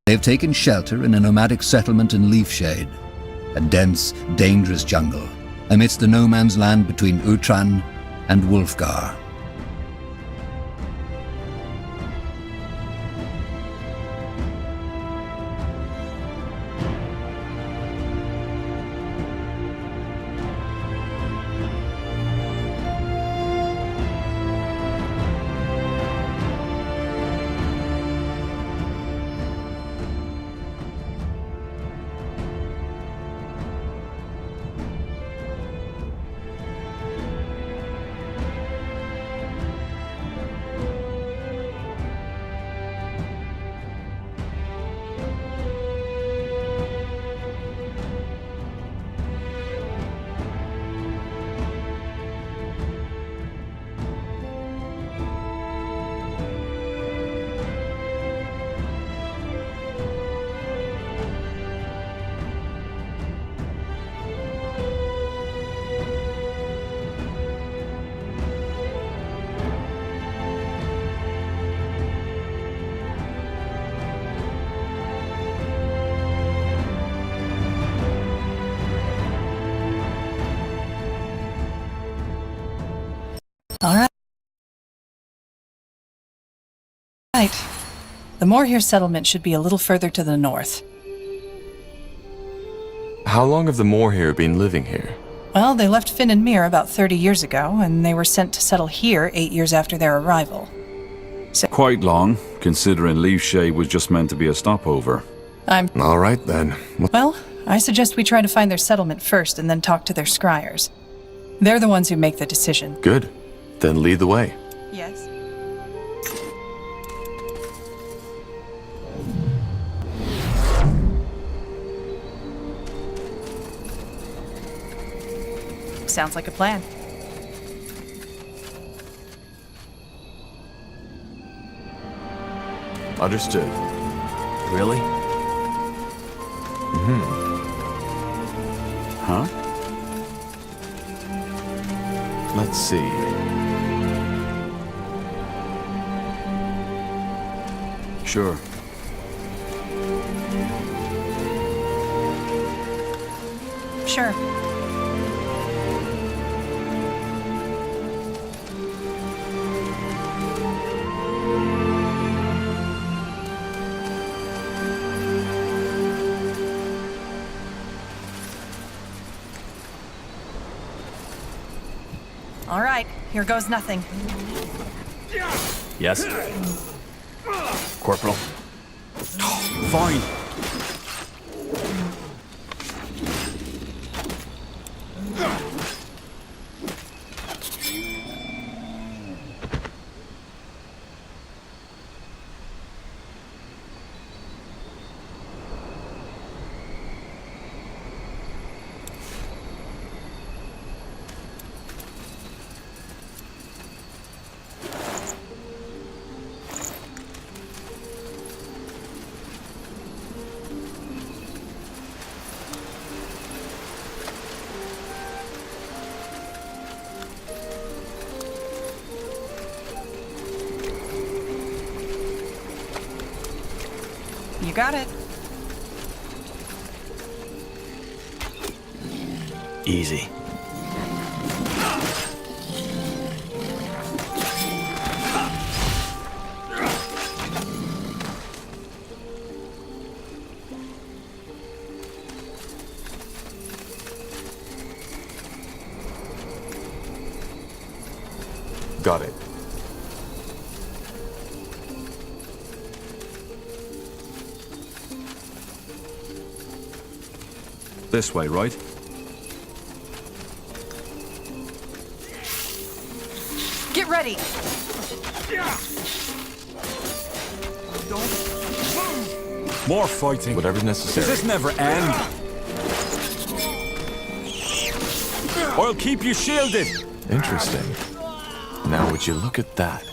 They have taken shelter in a nomadic settlement in Leafshade, a dense, dangerous jungle, amidst the no-man's land between Utran and Wolfgar. All right. The Moorhere settlement should be a little further to the north. How long have the Moorhere been living here? Well, they left Finn and Mir about 30 years ago, and they were sent to settle here 8 years after their arrival. Quite long, considering Leafshade was just meant to be a stopover. All right, then. Well, I suggest we try to find their settlement first and then talk to their scryers. They're the ones who make the decision. Good. Then lead the way. Yes. Sounds like a plan. Understood. Really? Huh? Let's see. Sure. Sure. All right, here goes nothing. Yes? Corporal? Fine. You got it. Easy. Got it. This way, right? Get ready. More fighting. Whatever's necessary. Does this never end? I'll keep you shielded. Interesting. Now would you look at that?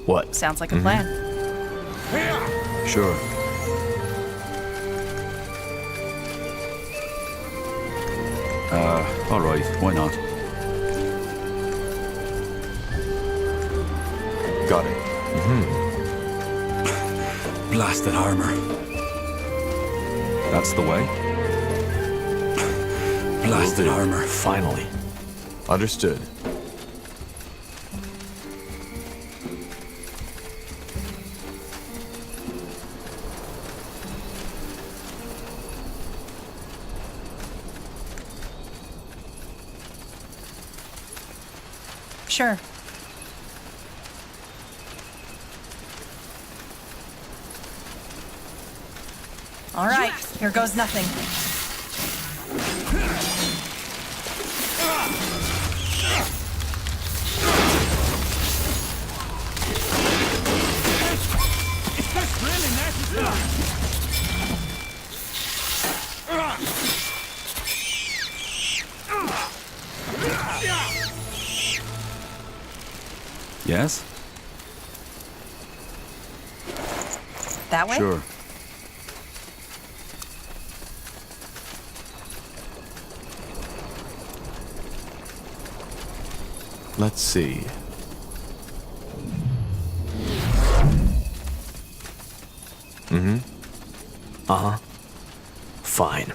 What? Sounds like a plan. Sure. All right, why not? Got it. Blasted armor. That's the way. Blasted Will do. armor. Finally. Understood. Sure. All right, here goes nothing. Yes? That way? Sure. Let's see. Fine.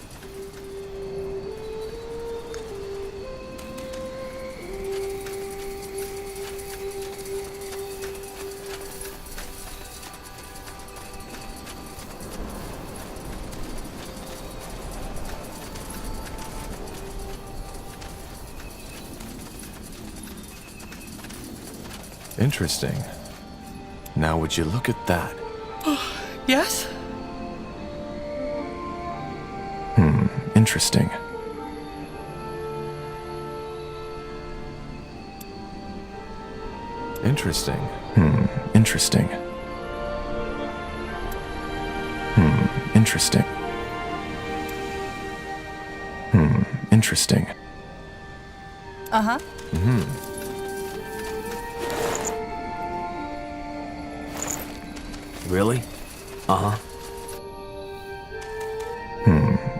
Interesting. Now would you look at that? Yes? Interesting. Interesting. Interesting. Interesting. Interesting. Uh-huh. Really? Uh-huh.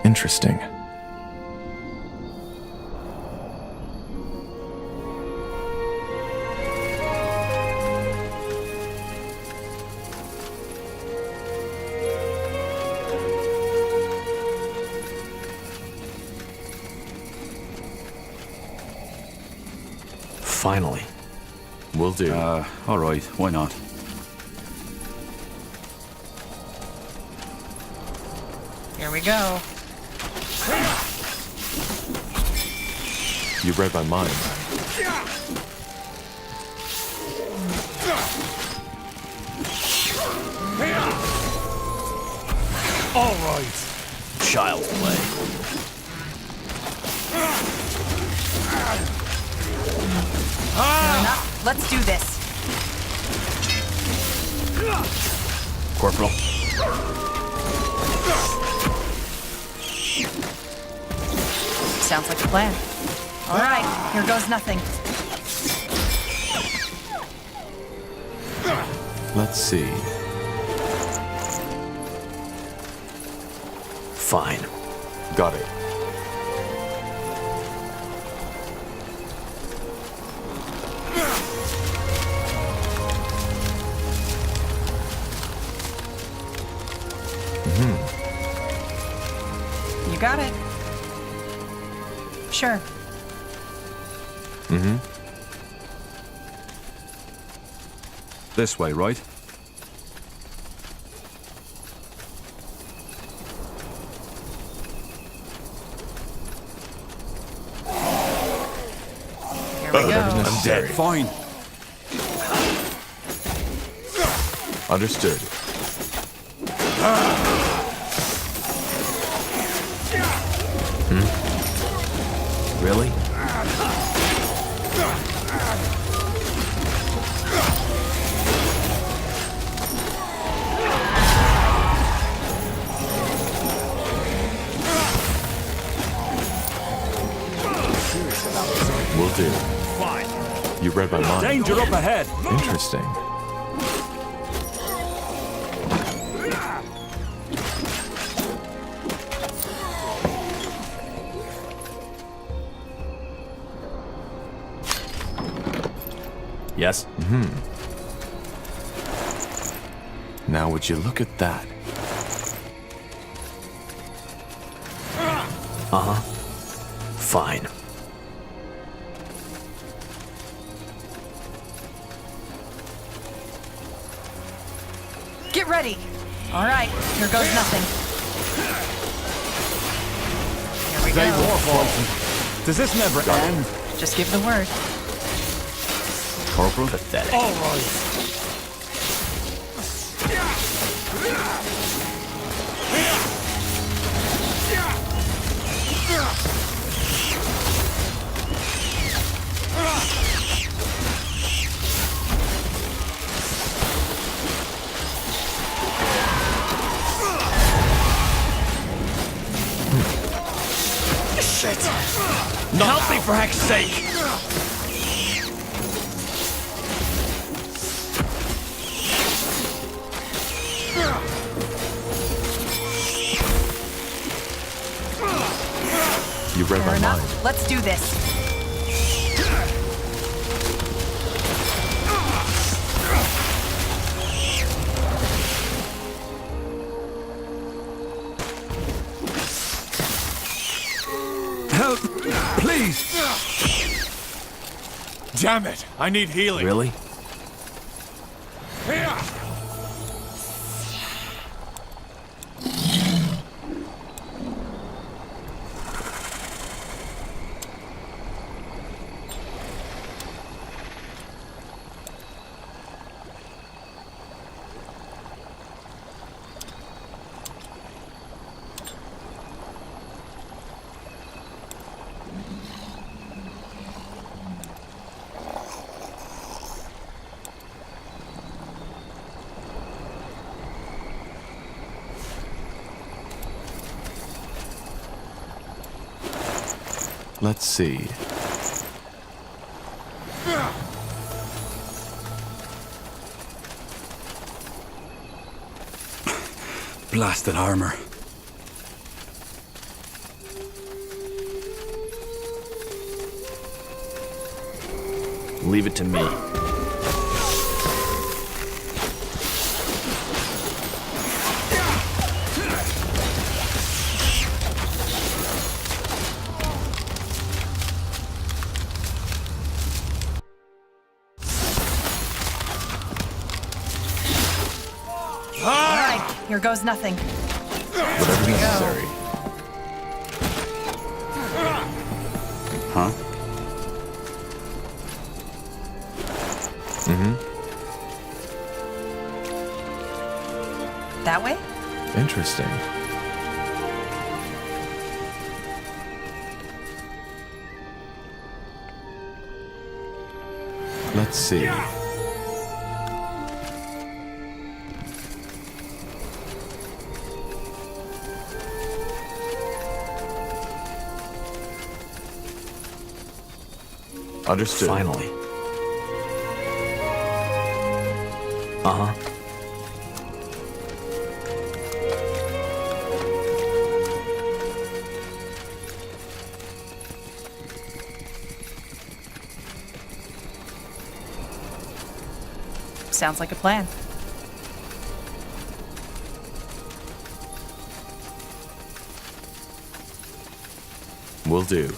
Interesting. Finally. Will do. All right, why not? Here we go. You read my mind. All right. Child's play. Fair enough. Let's do this. Corporal. Sounds like a plan. All right, here goes nothing. Let's see. Fine. Got it. You got it. Sure. This way, right? Here we go. I'm dead. Fine. Understood. Really? Will do. Fine. You read my mind. Danger up ahead. Interesting. Yes? Now would you look at that? Uh-huh. Fine. Get ready. All right, here goes nothing. Here we They go. war fighting. Does this never end? Just give the word. Corporal? Pathetic. All right. Shit! Help me for heck's sake! You read Fair my enough. mind. Let's do this. Help! Please! Damn it! I need healing. Really? Here! Let's see. Blasted armor. Leave it to me. All right, here goes nothing. Whatever necessary. Huh? That way? Interesting. Let's see. Understood. Finally. Uh-huh. Sounds like a plan. Will do.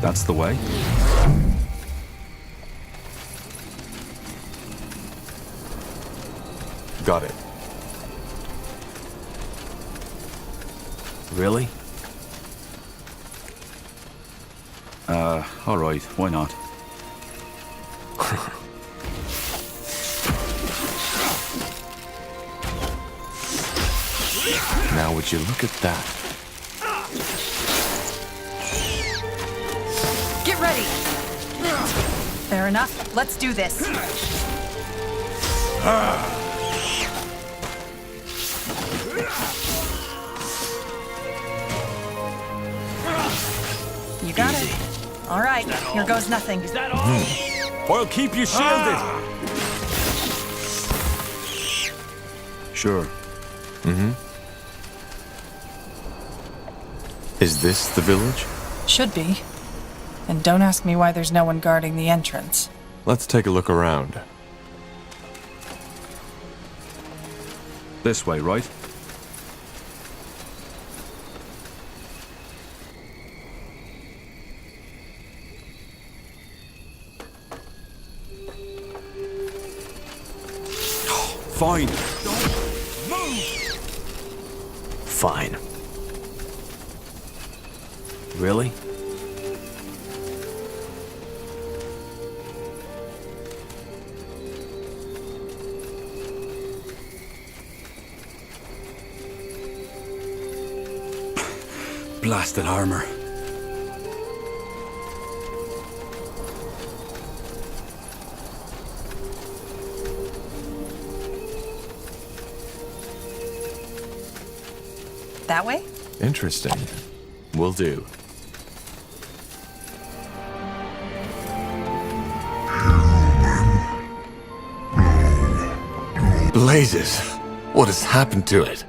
That's the way. Got it. Really? All right, why not? Now would you look at that? Get ready. Fair enough. Let's do this. You got Easy. it. All right, here goes nothing. I'll keep you shielded. Sure. Is this the village? Should be. And don't ask me why there's no one guarding the entrance. Let's take a look around. This way, right? Fine. Fine. Really? Blasted armor. That way? Interesting. Will do. Blazes! What has happened to it?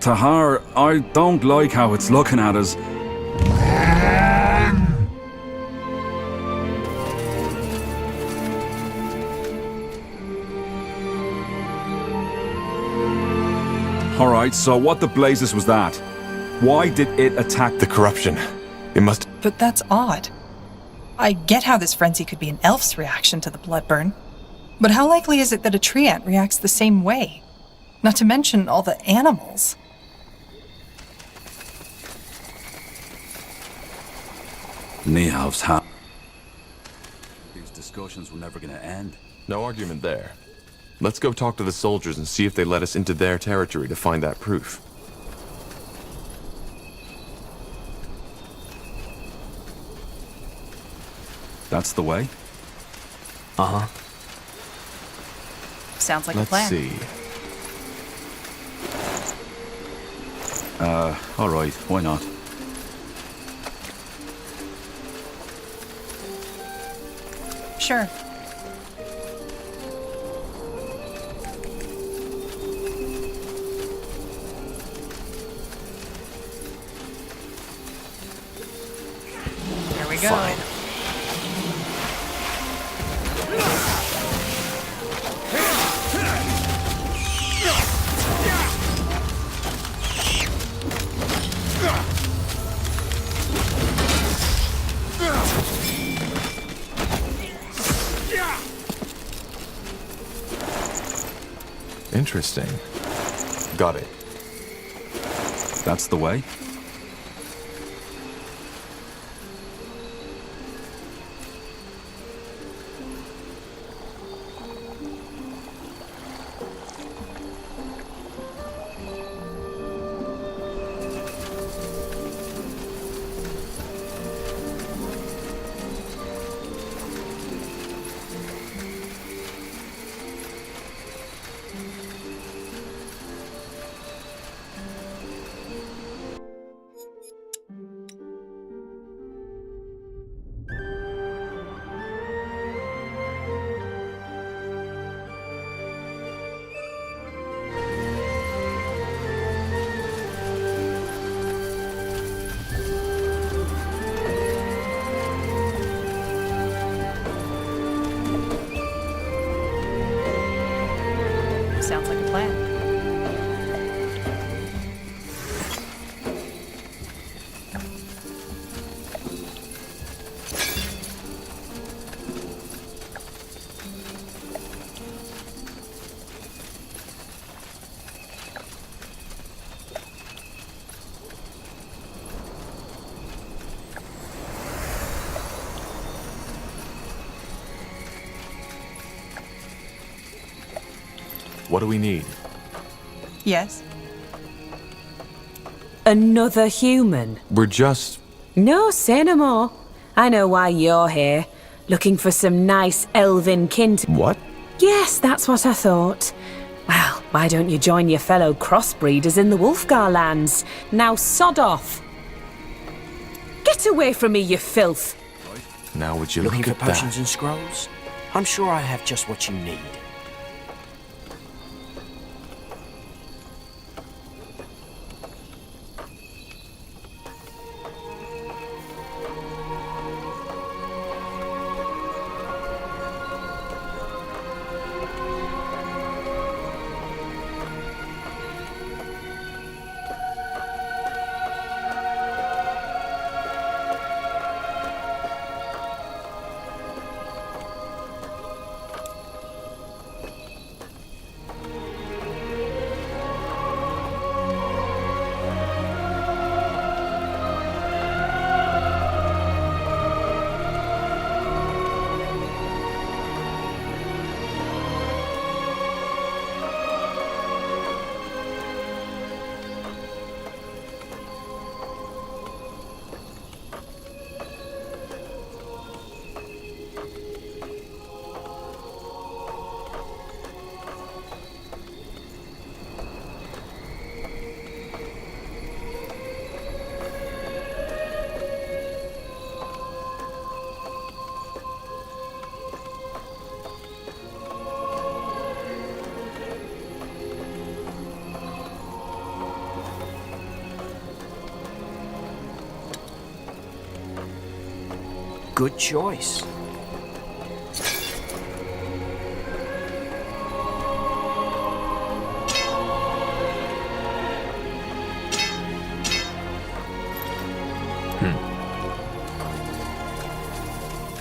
Tahar, I don't like how it's looking at us. Alright, so what the blazes was that? Why did it attack The corruption. It must... But that's odd. I get how this frenzy could be an elf's reaction to the bloodburn. But how likely is it that a tree ant reacts the same way? Not to mention all the animals. Nehalf's hat. These discussions were never gonna end. No argument there. Let's go talk to the soldiers and see if they let us into their territory to find that proof. That's the way? Uh-huh. Sounds like a Let's plan. see. Alright, why not? Sure. Here we go. Fine. Interesting. Got it. That's the way? Sounds like a plan. What do we need? Yes? Another human? We're just... No, say no more. I know why you're here. Looking for some nice elven kin to... What? Yes, that's what I thought. Well, why don't you join your fellow crossbreeders in the Wolfgar lands? Now sod off. Get away from me, you filth. Now would you Looking look for at potions that? and scrolls? I'm sure I have just what you need. good choice.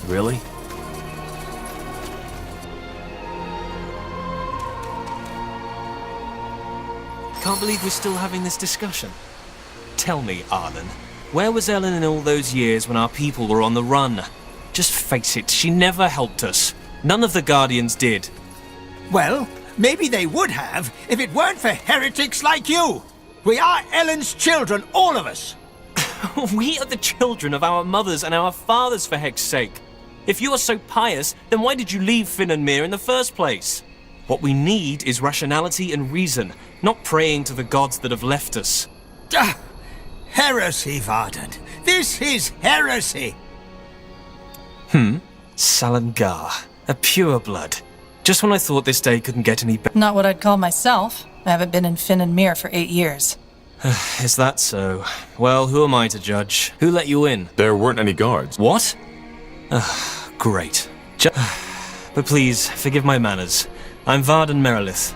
Really? Can't believe we're still having this discussion. Tell me, Arlen, where was Ellen in all those years when our people were on the run? Just face it, she never helped us. None of the Guardians did. Well, maybe they would have if it weren't for heretics like you. We are Ellen's children, all of us. We are the children of our mothers and our fathers, for heck's sake. If you are so pious, then why did you leave Finn and Mir in the first place? What we need is rationality and reason, not praying to the gods that have left us. Heresy, Varden. This is heresy. Salangar, a pureblood. Just when I thought this day couldn't get any better. Not what I'd call myself. I haven't been in Finn and Mir for 8 years. Is that so? Well, who am I to judge? Who let you in? There weren't any guards. What? Great. But please, forgive my manners. I'm Varden Merilith.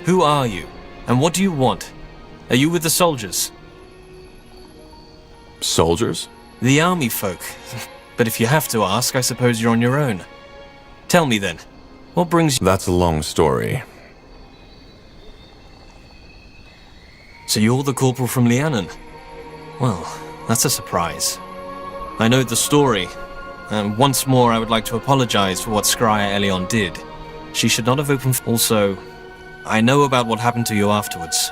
Who are you? And what do you want? Are you with the soldiers? Soldiers? The army folk. But if you have to ask, I suppose you're on your own. Tell me then, what brings you... That's a long story. So you're the corporal from Lianon? Well, that's a surprise. I know the story. And once more, I would like to apologize for what Scryer Elion did. She should not have opened... Also, I know about what happened to you afterwards.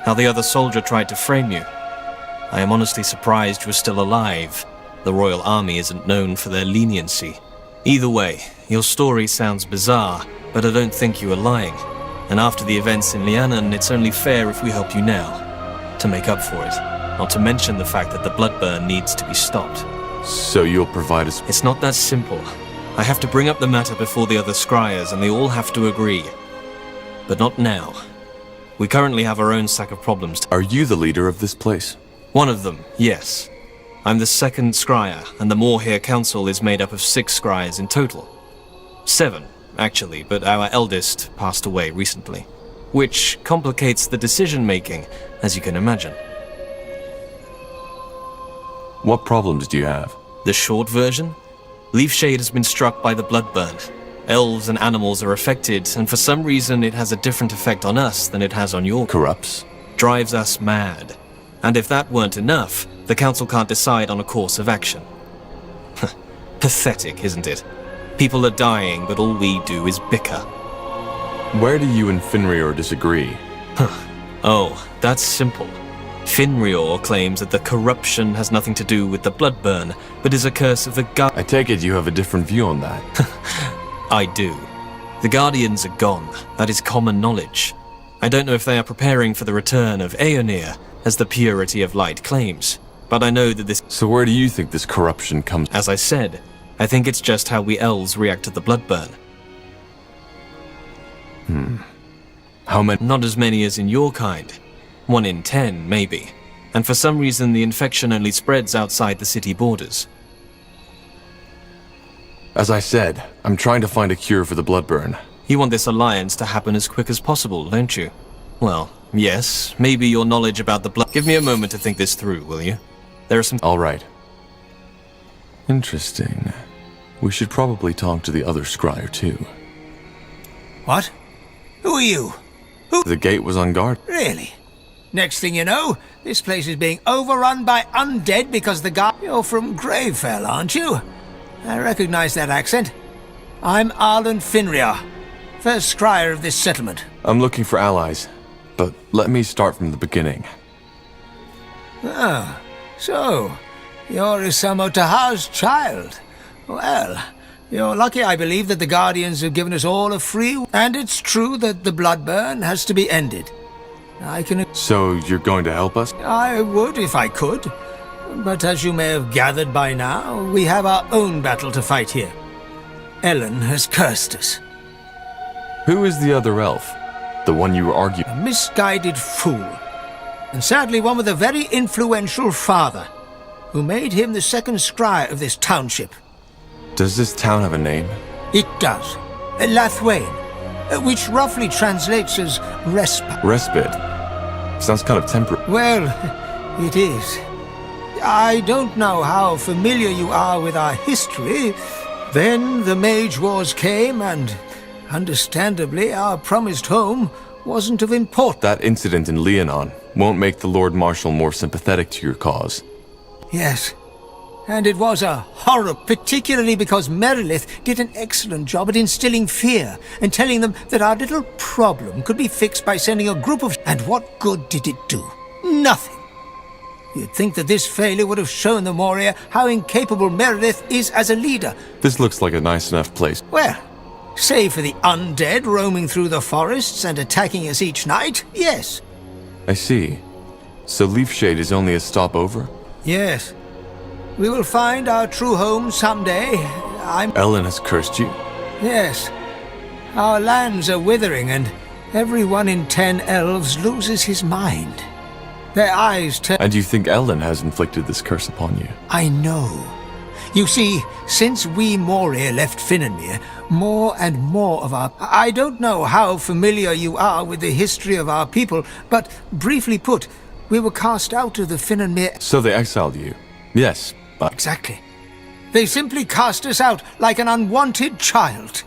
How the other soldier tried to frame you. I am honestly surprised you are still alive. The Royal Army isn't known for their leniency. Either way, your story sounds bizarre, but I don't think you are lying. And after the events in Lianon, it's only fair if we help you now, to make up for it. Not to mention the fact that the bloodburn needs to be stopped. So you'll provide us... It's not that simple. I have to bring up the matter before the other scryers, and they all have to agree. But not now. We currently have our own sack of problems. Are you the leader of this place? One of them, yes. I'm the second scryer, and the Moorhere Council is made up of 6 scryers in total. 7, actually, but our eldest passed away recently. Which complicates the decision-making, as you can imagine. What problems do you have? The short version? Leafshade has been struck by the bloodburn. Elves and animals are affected, and for some reason it has a different effect on us than it has on your... Corrupts? Drives us mad. And if that weren't enough, the Council can't decide on a course of action. Pathetic, isn't it? People are dying, but all we do is bicker. Where do you and Finrior disagree? Oh, that's simple. Finrior claims that the corruption has nothing to do with the bloodburn, but is a curse of the I take it you have a different view on that. I do. The Guardians are gone. That is common knowledge. I don't know if they are preparing for the return of Aeonir, as the purity of light claims. But I know that this... So where do you think this corruption comes... As I said, I think it's just how we elves react to the bloodburn. How many... Not as many as in your kind. 1 in 10, maybe. And for some reason, the infection only spreads outside the city borders. As I said, I'm trying to find a cure for the bloodburn. You want this alliance to happen as quick as possible, don't you? Well, yes, maybe your knowledge about the blood... Give me a moment to think this through, will you? There are some... All right. Interesting. We should probably talk to the other scryer, too. What? Who are you? The gate was on guard. Really? Next thing you know, this place is being overrun by undead because the guy... You're from Gravefell, aren't you? I recognize that accent. I'm Arlen Finrior, first scryer of this settlement. I'm looking for allies, but let me start from the beginning. Ah, so, you're Isamo Tahar's child. Well, you're lucky, I believe, that the Guardians have given us all a free... And it's true that the bloodburn has to be ended. I can... So you're going to help us? I would if I could. But as you may have gathered by now, we have our own battle to fight here. Ellen has cursed us. Who is the other elf? The one you were arguing? A misguided fool. And sadly one with a very influential father, who made him the second scryer of this township. Does this town have a name? It does. Lathwain, which roughly translates as respite. Respite? Sounds kind of temporary. Well, it is. I don't know how familiar you are with our history. Then the Mage Wars came, and understandably, our promised home wasn't of importance. That incident in Leonon won't make the Lord Marshal more sympathetic to your cause. Yes. And it was a horror, particularly because Merilith did an excellent job at instilling fear and telling them that our little problem could be fixed by sending a group of... And what good did it do? Nothing. You'd think that this failure would have shown the Moria how incapable Merilith is as a leader. This looks like a nice enough place. Well, save for the undead roaming through the forests and attacking us each night, yes. I see. So Leafshade is only a stopover? Yes. We will find our true home someday. Ellen has cursed you? Yes. Our lands are withering, and every 1 in 10 elves loses his mind. Their eyes turn... And you think Ellen has inflicted this curse upon you? I know. You see, since we Moria left Finnenmere, more and more of our... I don't know how familiar you are with the history of our people, but briefly put, we were cast out of the Finnenmere... So they exiled you? Yes, but... Exactly. They simply cast us out like an unwanted child.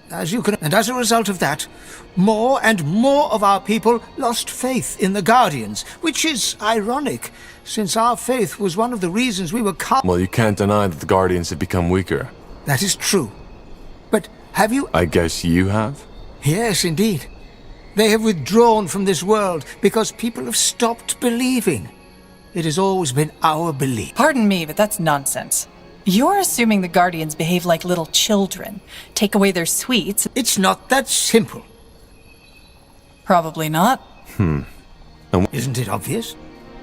As you can... And as a result of that, more and more of our people lost faith in the Guardians, which is ironic, since our faith was one of the reasons we were cast... Well, you can't deny that the Guardians have become weaker. That is true. But have you... I guess you have? Yes, indeed. They have withdrawn from this world because people have stopped believing. It has always been our belief. Pardon me, but that's nonsense. You're assuming the Guardians behave like little children, take away their sweets. It's not that simple. Probably not. Isn't it obvious?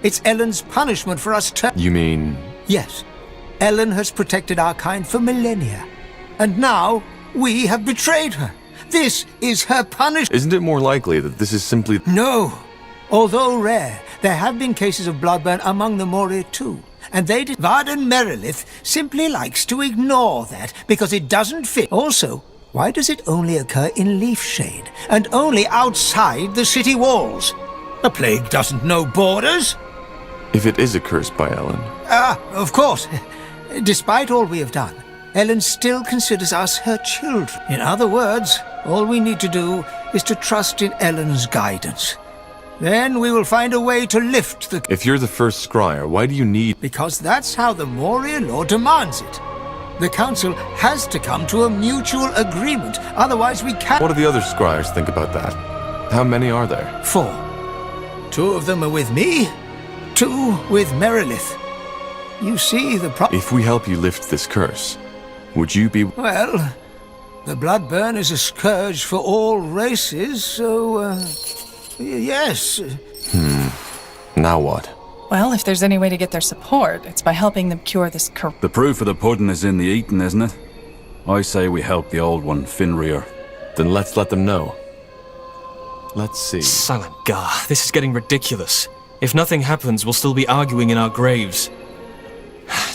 It's Ellen's punishment for us to... You mean... Yes. Ellen has protected our kind for millennia. And now, we have betrayed her. This is her punishment. Isn't it more likely that this is simply... No. Although rare, there have been cases of bloodburn among the Moria too. And they did... Varden Merilith simply likes to ignore that because it doesn't fit. Also, why does it only occur in Leafshade and only outside the city walls? The plague doesn't know borders. If it is a curse by Ellen... Of course. Despite all we have done, Ellen still considers us her children. In other words, all we need to do is to trust in Ellen's guidance. Then we will find a way to lift the... If you're the first scryer, why do you need... Because that's how the Moria law demands it. The Council has to come to a mutual agreement, otherwise we can't... What do the other scryers think about that? How many are there? 4. 2 of them are with me, 2 with Merilith. You see the If we help you lift this curse, would you be... Well, the bloodburn is a scourge for all races, so, yes. Now what? Well, if there's any way to get their support, it's by helping them cure this The proof of the pudding is in the eating, isn't it? I say we help the old one, Finrear. Then let's let them know. Let's see. Salagar, this is getting ridiculous. If nothing happens, we'll still be arguing in our graves.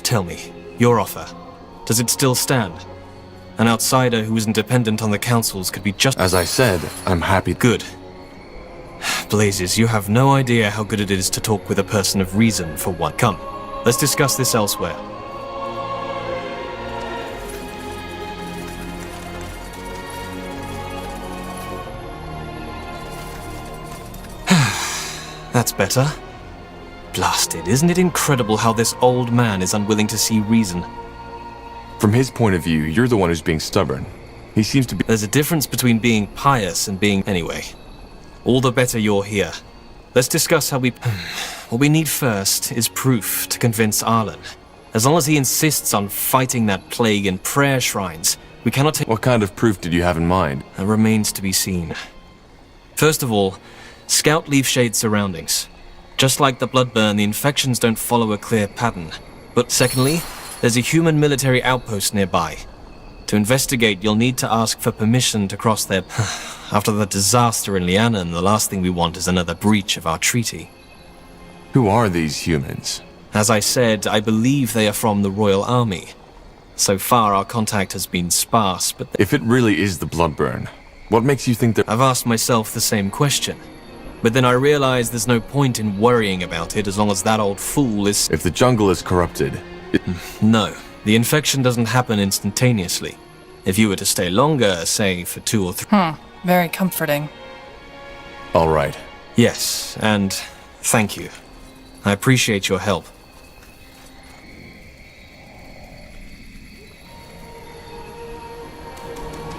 Tell me, your offer, does it still stand? An outsider who isn't dependent on the councils could be just... As I said, I'm happy... Good. Blazes, you have no idea how good it is to talk with a person of reason, for one. Come, let's discuss this elsewhere. That's better. Blasted, isn't it incredible how this old man is unwilling to see reason? From his point of view, you're the one who's being stubborn. He seems to be... There's a difference between being pious and being... Anyway, all the better you're here. Let's discuss how we... What we need first is proof to convince Arlen. As long as he insists on fighting that plague in prayer shrines, we cannot take... What kind of proof did you have in mind? That remains to be seen. First of all, scout Leafshade's surroundings. Just like the bloodburn, the infections don't follow a clear pattern. But secondly, there's a human military outpost nearby. To investigate, you'll need to ask for permission to cross there. After the disaster in Lianon, the last thing we want is another breach of our treaty. Who are these humans? As I said, I believe they are from the Royal Army. So far, our contact has been sparse, but If it really is the Bloodburn, what makes you think that... I've asked myself the same question. But then I realize there's no point in worrying about it as long as that old fool is... If the jungle is corrupted... No, the infection doesn't happen instantaneously. If you were to stay longer, say for 2 or 3... Very comforting. All right. Yes, and thank you. I appreciate your help.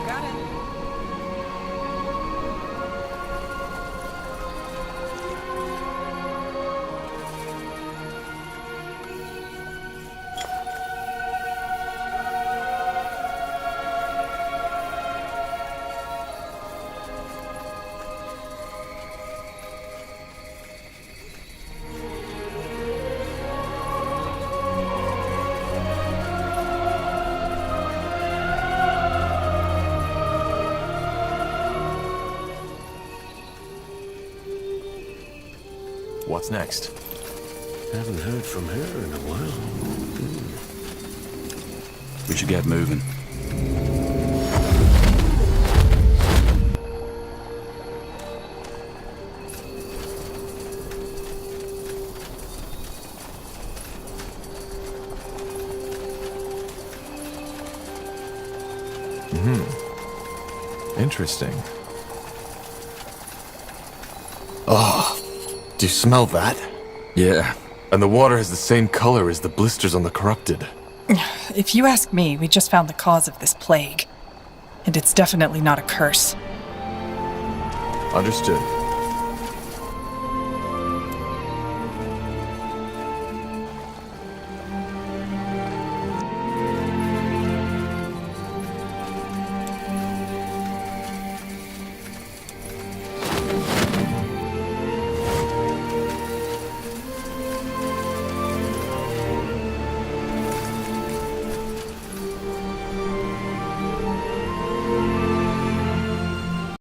Got it. What's next? Haven't heard from her in a while. We should get moving. Interesting. Oh, do you smell that? Yeah. And the water has the same color as the blisters on the corrupted. If you ask me, we just found the cause of this plague. And it's definitely not a curse. Understood.